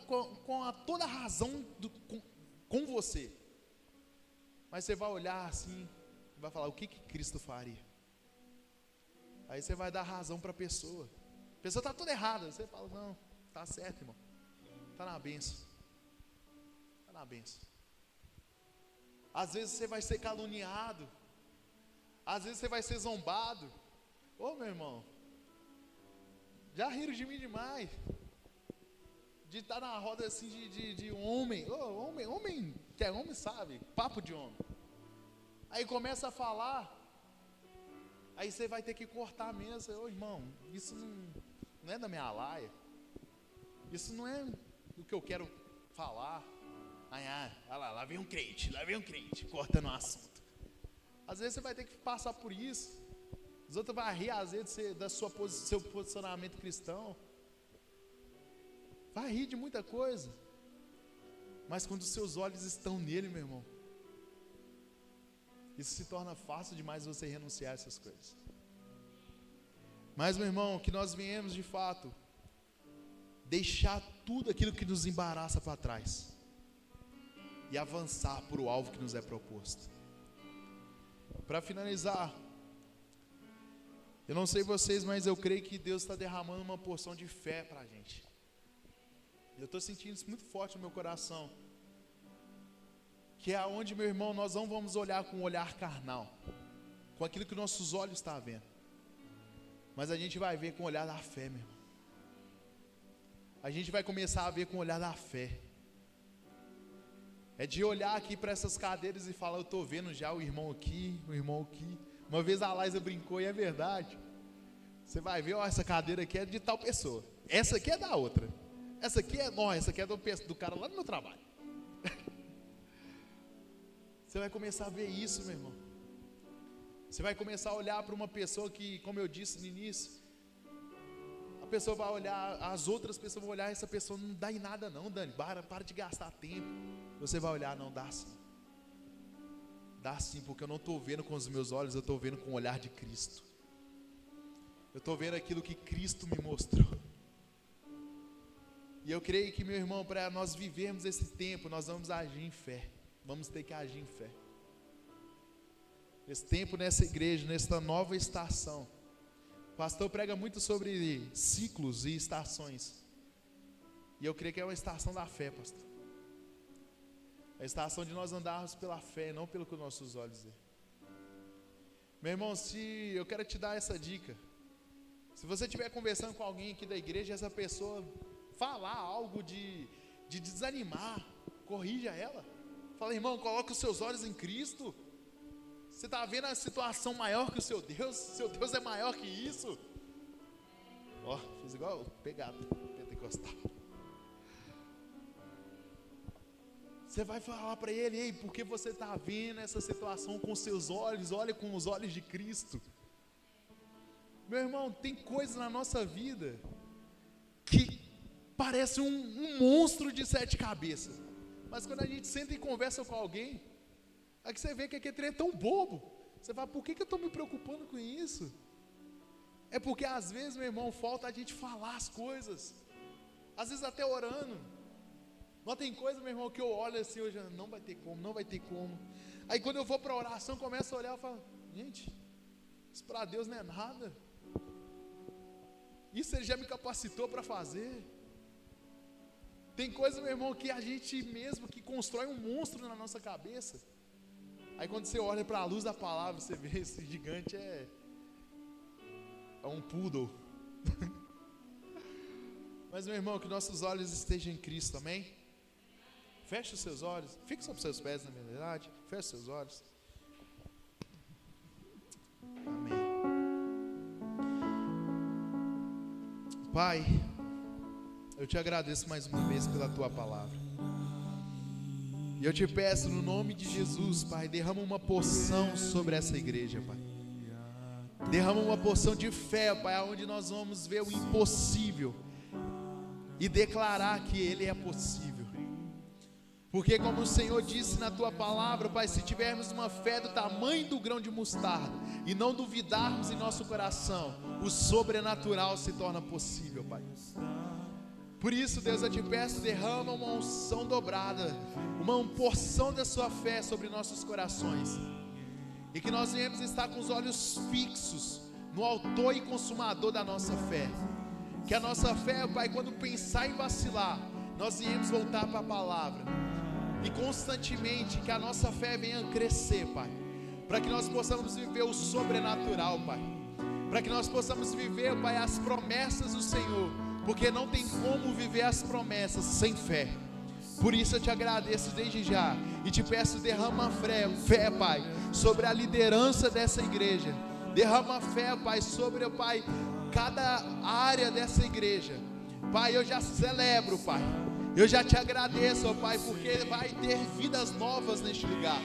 com toda a razão com você, mas você vai olhar assim e vai falar: o que Cristo faria? Aí você vai dar razão para a pessoa está toda errada, você fala: não, está certo, irmão, está na bênção, está na bênção. Às vezes você vai ser caluniado, às vezes você vai ser zombado. Ô, meu irmão, já riram de mim demais, de estar na roda assim de homem. Homem que é homem sabe, papo de homem. Aí começa a falar, aí você vai ter que cortar a mesa. Ô, irmão, isso não é da minha laia, isso não é o que eu quero falar. Lá vem um crente, cortando o assunto. Às vezes você vai ter que passar por isso. Os outros vão rir às vezes seu posicionamento cristão. Vai rir de muita coisa. Mas quando os seus olhos estão nele, meu irmão, isso se torna fácil demais você renunciar a essas coisas. Mas, meu irmão, que nós venhamos de fato deixar tudo aquilo que nos embaraça para trás e avançar para o alvo que nos é proposto. Para finalizar, eu não sei vocês, mas eu creio que Deus está derramando uma porção de fé para a gente. Eu estou sentindo isso muito forte no meu coração. Que é aonde, meu irmão, nós não vamos olhar com um olhar carnal, com aquilo que nossos olhos estão vendo, mas a gente vai ver com o olhar da fé, meu irmão. A gente vai começar a ver com o olhar da fé. É de olhar aqui para essas cadeiras e falar: eu estou vendo já o irmão aqui, o irmão aqui. Uma vez a Laísa brincou, e é verdade. Você vai ver: ó, essa cadeira aqui é de tal pessoa, essa aqui é da outra, essa aqui é do cara lá no meu trabalho. Você vai começar a ver isso, meu irmão. Você vai começar a olhar para uma pessoa que, como eu disse no início, a pessoa vai olhar, as outras pessoas vão olhar: essa pessoa não dá em nada não, Dani, para de gastar tempo. Você vai olhar: não, dá sim. Dá sim, porque eu não estou vendo com os meus olhos, eu estou vendo com o olhar de Cristo. Eu estou vendo aquilo que Cristo me mostrou. E eu creio que, meu irmão, para nós vivermos esse tempo, nós vamos agir em fé. Vamos ter que agir em fé. Esse tempo nessa igreja, nessa nova estação, o pastor prega muito sobre ciclos e estações. E eu creio que é uma estação da fé, pastor. A estação de nós andarmos pela fé, não pelo que os nossos olhos veem. Meu irmão, eu quero te dar essa dica. Se você estiver conversando com alguém aqui da igreja, essa pessoa falar algo de desanimar, corrija ela. Fala: irmão, coloque os seus olhos em Cristo. Você está vendo a situação maior que o seu Deus é maior que isso. Ó, fiz igual pegado pentecostal. Você vai falar para ele: ei, porque você está vendo essa situação com seus olhos, olha com os olhos de Cristo. Meu irmão, tem coisas na nossa vida que parece um monstro de 7 cabeças, mas quando a gente senta e conversa com alguém, aí que você vê que aquele trem é tão bobo. Você fala: por que eu estou me preocupando com isso? É porque às vezes, meu irmão, falta a gente falar as coisas, às vezes até orando. Mas tem coisa, meu irmão, que eu olho assim, eu já, não vai ter como, não vai ter como. Aí quando eu vou para a oração, começo a olhar e falo: gente, isso para Deus não é nada. Isso Ele já me capacitou para fazer. Tem coisa, meu irmão, que a gente mesmo que constrói um monstro na nossa cabeça. Aí quando você olha para a luz da palavra, você vê esse gigante é um poodle. Mas, meu irmão, que nossos olhos estejam em Cristo, amém? Feche os seus olhos, fique sobre os seus pés, na verdade. Feche os seus olhos. Amém. Pai, eu te agradeço mais uma vez pela tua palavra. E eu te peço no nome de Jesus, Pai, derrama uma porção sobre essa igreja, Pai. Derrama uma porção de fé, Pai, onde nós vamos ver o impossível e declarar que Ele é possível. Porque como o Senhor disse na tua palavra, Pai, se tivermos uma fé do tamanho do grão de mostarda e não duvidarmos em nosso coração, o sobrenatural se torna possível, Pai. Por isso, Deus, eu te peço, derrama uma unção dobrada, uma porção da sua fé sobre nossos corações, e que nós venhamos estar com os olhos fixos no autor e consumador da nossa fé. Que a nossa fé, Pai, quando pensar em vacilar, nós viemos voltar para a palavra, e constantemente que a nossa fé venha crescer, Pai, para que nós possamos viver o sobrenatural, Pai, para que nós possamos viver, Pai, as promessas do Senhor, porque não tem como viver as promessas sem fé. Por isso eu te agradeço desde já, e te peço, derrama fé, Pai, sobre a liderança dessa igreja, derrama fé, Pai, sobre, Pai, cada área dessa igreja. Pai, eu já celebro, Pai, eu já te agradeço, ó Pai, porque vai ter vidas novas neste lugar.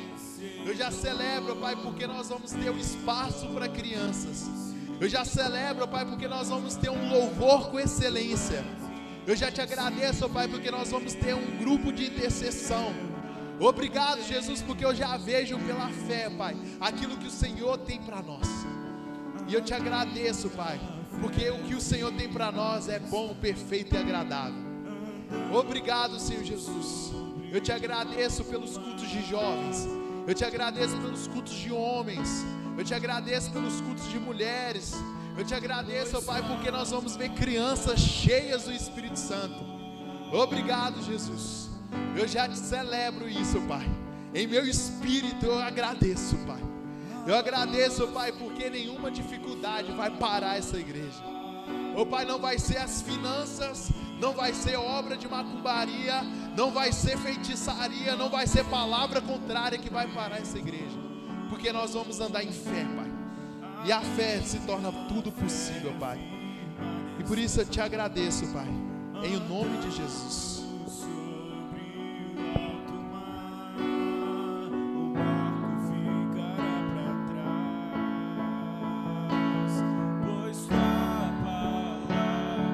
Eu já celebro, Pai, porque nós vamos ter um espaço para crianças. Eu já celebro, Pai, porque nós vamos ter um louvor com excelência. Eu já te agradeço, ó Pai, porque nós vamos ter um grupo de intercessão. Obrigado, Jesus, porque eu já vejo pela fé, Pai, aquilo que o Senhor tem para nós. E eu te agradeço, Pai, porque o que o Senhor tem para nós é bom, perfeito e agradável. Obrigado, Senhor Jesus. Eu te agradeço pelos cultos de jovens, eu te agradeço pelos cultos de homens, eu te agradeço pelos cultos de mulheres, eu te agradeço, ó Pai, porque nós vamos ver crianças cheias do Espírito Santo. Obrigado, Jesus. Eu já te celebro isso, Pai. Em meu espírito eu agradeço, Pai. Eu agradeço, Pai, porque nenhuma dificuldade vai parar essa igreja. Ô Pai, não vai ser as finanças, não vai ser obra de macumbaria, não vai ser feitiçaria, não vai ser palavra contrária que vai parar essa igreja, porque nós vamos andar em fé, Pai, e a fé se torna tudo possível, Pai. E por isso eu te agradeço, Pai, em o nome de Jesus.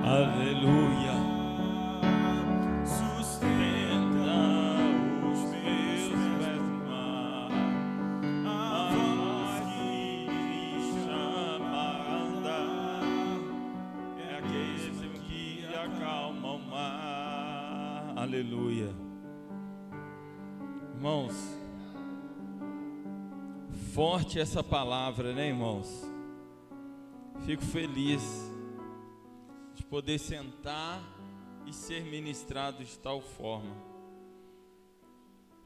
Aleluia, sustenta os meus pés no mar, a voz que me chama a andar, é aquele que acalma o mar. Aleluia. Irmãos, forte essa palavra, né, irmãos? Fico feliz de poder sentar e ser ministrado de tal forma.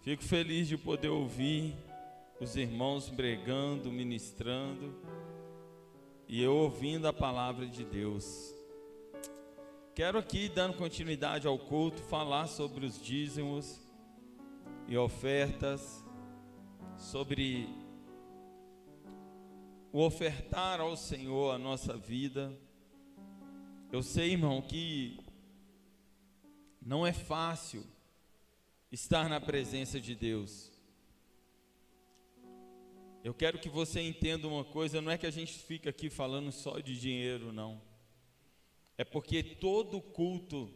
Fico feliz de poder ouvir os irmãos pregando, ministrando, e eu ouvindo a palavra de Deus. Quero aqui, dando continuidade ao culto, falar sobre os dízimos e ofertas, sobre o ofertar ao Senhor a nossa vida. Eu sei, irmão, que não é fácil estar na presença de Deus. Eu quero que você entenda uma coisa, não é que a gente fica aqui falando só de dinheiro, não. É porque todo culto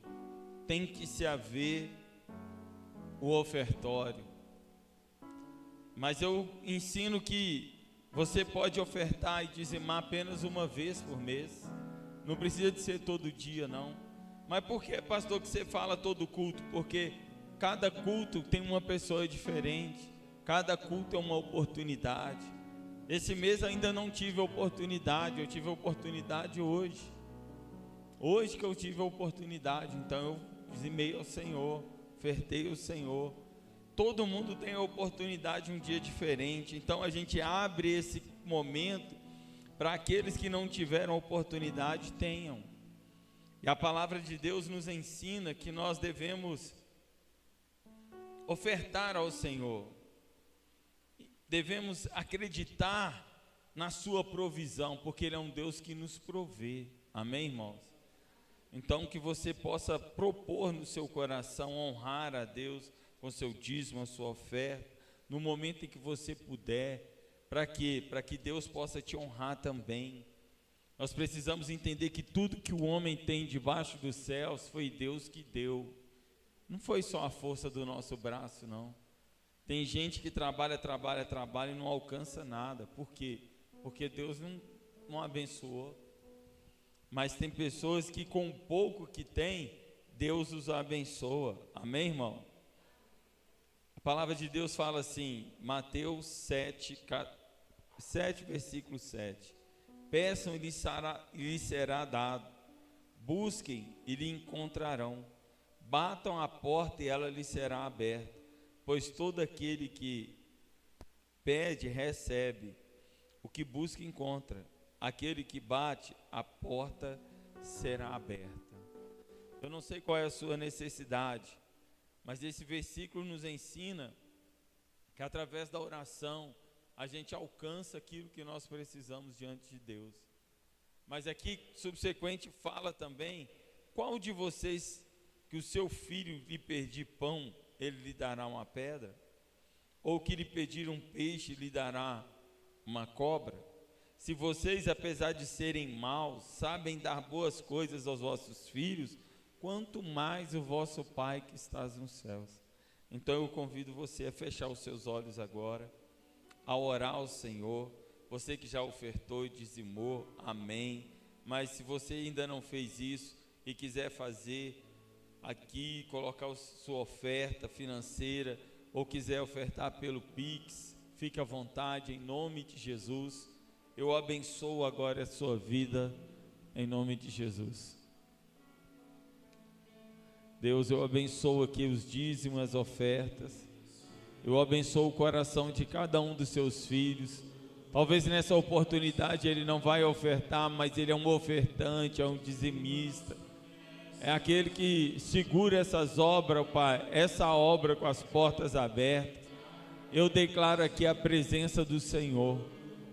tem que se haver o ofertório. Mas eu ensino que você pode ofertar e dizimar apenas uma vez por mês. Não precisa de ser todo dia, não. Mas por que, pastor, que você fala todo culto? Porque cada culto tem uma pessoa diferente. Cada culto é uma oportunidade. Esse mês ainda não tive oportunidade, eu tive oportunidade hoje. Hoje que eu tive a oportunidade, então eu dizimei ao Senhor, ofertei ao Senhor. Todo mundo tem a oportunidade um dia diferente, então a gente abre esse momento para aqueles que não tiveram oportunidade tenham. E a palavra de Deus nos ensina que nós devemos ofertar ao Senhor. Devemos acreditar na sua provisão, porque Ele é um Deus que nos provê. Amém, irmãos? Então que você possa propor no seu coração honrar a Deus com seu dízimo, a sua oferta, no momento em que você puder. Para quê? Para que Deus possa te honrar também. Nós precisamos entender que tudo que o homem tem debaixo dos céus foi Deus que deu. Não foi só a força do nosso braço, não. Tem gente que trabalha e não alcança nada. Por quê? Porque Deus não abençoou. Mas tem pessoas que com o pouco que tem, Deus os abençoa. Amém, irmão? A palavra de Deus fala assim, Mateus 7, versículo 7. Peçam e lhes será dado. Busquem e lhe encontrarão. Batam a porta e ela lhes será aberta. Pois todo aquele que pede, recebe. O que busca, encontra. Aquele que bate, a porta será aberta. Eu não sei qual é a sua necessidade, mas esse versículo nos ensina que através da oração a gente alcança aquilo que nós precisamos diante de Deus. Mas aqui, subsequente, fala também, qual de vocês que o seu filho lhe pedir pão, ele lhe dará uma pedra? Ou que lhe pedir um peixe, lhe dará uma cobra? Se vocês, apesar de serem maus, sabem dar boas coisas aos vossos filhos, quanto mais o vosso Pai que estás nos céus. Então eu convido você a fechar os seus olhos agora, a orar ao Senhor. Você que já ofertou e dizimou, amém. Mas se você ainda não fez isso e quiser fazer aqui, colocar sua oferta financeira, ou quiser ofertar pelo Pix, fique à vontade, em nome de Jesus. Eu abençoo agora a sua vida, em nome de Jesus. Deus, eu abençoo aqui os dízimos, as ofertas. Eu abençoo o coração de cada um dos seus filhos. Talvez nessa oportunidade ele não vai ofertar, mas ele é um ofertante, é um dizimista. É aquele que segura essas obras, Pai, essa obra com as portas abertas. Eu declaro aqui a presença do Senhor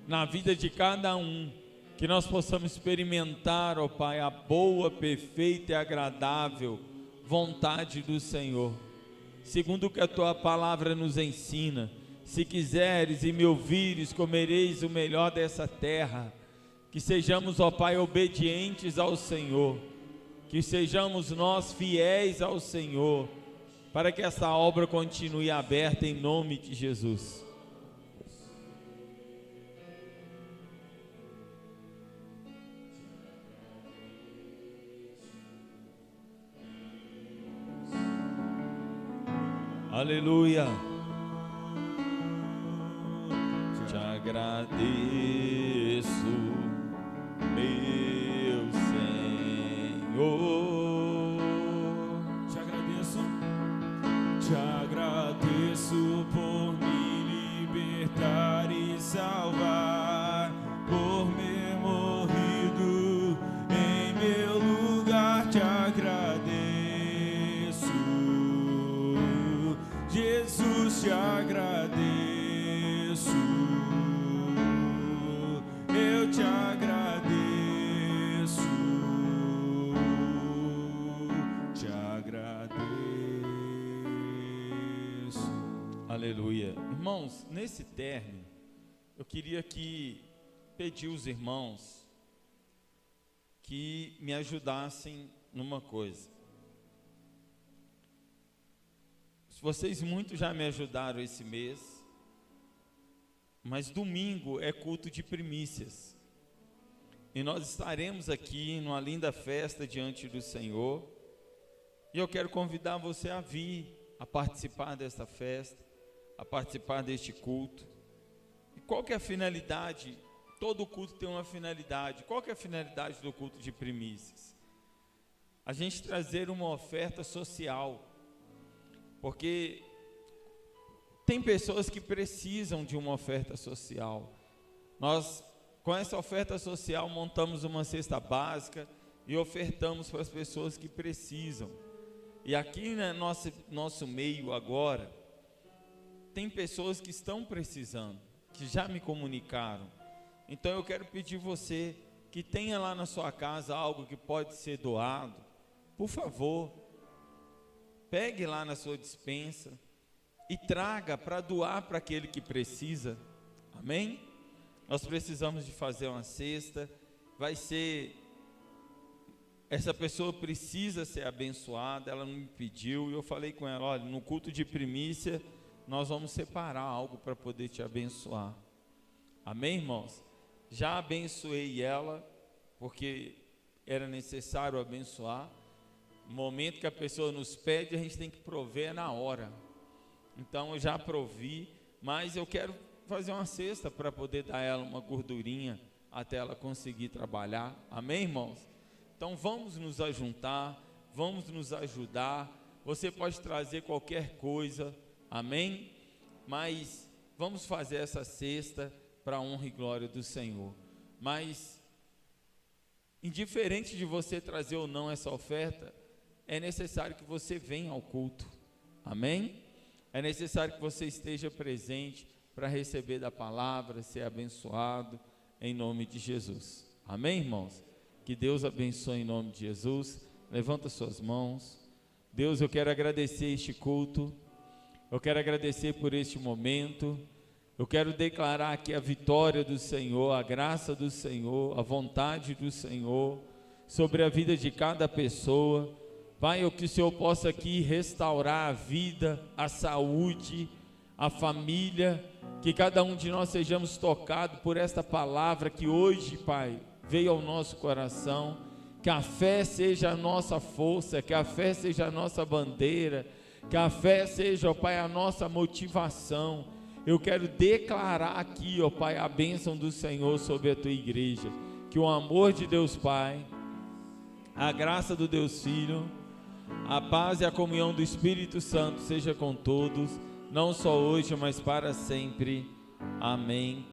na vida de cada um, que nós possamos experimentar, ó Pai, a boa, perfeita e agradável vontade do Senhor. Segundo o que a Tua palavra nos ensina, se quiseres e me ouvires, comereis o melhor dessa terra. Que sejamos, ó Pai, obedientes ao Senhor, que sejamos nós fiéis ao Senhor, para que essa obra continue aberta em nome de Jesus. Aleluia. Te agradeço, meu Senhor. Te agradeço por me libertar e salvar, por me morrido em meu lugar. Te agradeço, Jesus, te agradeço, eu te agradeço, Aleluia. Irmãos, nesse término, eu queria pedir os irmãos que me ajudassem numa coisa. Vocês muito já me ajudaram esse mês, mas domingo é culto de primícias. E nós estaremos aqui numa linda festa diante do Senhor. E eu quero convidar você a vir, a participar desta festa, a participar deste culto. E qual que é a finalidade? Todo culto tem uma finalidade. Qual que é a finalidade do culto de primícias? A gente trazer uma oferta social. Porque tem pessoas que precisam de uma oferta social. Nós, com essa oferta social, montamos uma cesta básica e ofertamos para as pessoas que precisam. E aqui no nosso meio agora, tem pessoas que estão precisando, que já me comunicaram. Então eu quero pedir você que tenha lá na sua casa algo que pode ser doado. Por favor, pegue lá na sua despensa e traga para doar para aquele que precisa. Amém? Nós precisamos de fazer uma cesta. Essa pessoa precisa ser abençoada. Ela não me pediu e eu falei com ela: olha, no culto de primícia nós vamos separar algo para poder te abençoar. Amém, irmãos? Já abençoei ela, porque era necessário abençoar. No momento que a pessoa nos pede, a gente tem que prover na hora. Então eu já provi, mas eu quero fazer uma cesta para poder dar a ela uma gordurinha até ela conseguir trabalhar. Amém, irmãos? Então vamos nos ajuntar, vamos nos ajudar. Você pode trazer qualquer coisa, amém? Mas vamos fazer essa cesta para a honra e glória do Senhor. Mas, indiferente de você trazer ou não essa oferta, é necessário que você venha ao culto, amém? É necessário que você esteja presente para receber da palavra, ser abençoado em nome de Jesus, amém, irmãos? Que Deus abençoe em nome de Jesus. Levanta suas mãos. Deus, eu quero agradecer este culto, eu quero agradecer por este momento. Eu quero declarar aqui a vitória do Senhor, a graça do Senhor, a vontade do Senhor sobre a vida de cada pessoa. Pai, que o Senhor possa aqui restaurar a vida, a saúde, a família, que cada um de nós sejamos tocados por esta palavra que hoje, Pai, veio ao nosso coração. Que a fé seja a nossa força, que a fé seja a nossa bandeira, que a fé seja, ó Pai, a nossa motivação. Eu quero declarar aqui, ó Pai, a bênção do Senhor sobre a tua igreja. Que o amor de Deus Pai, a graça do Deus Filho, a paz e a comunhão do Espírito Santo seja com todos, não só hoje, mas para sempre. Amém.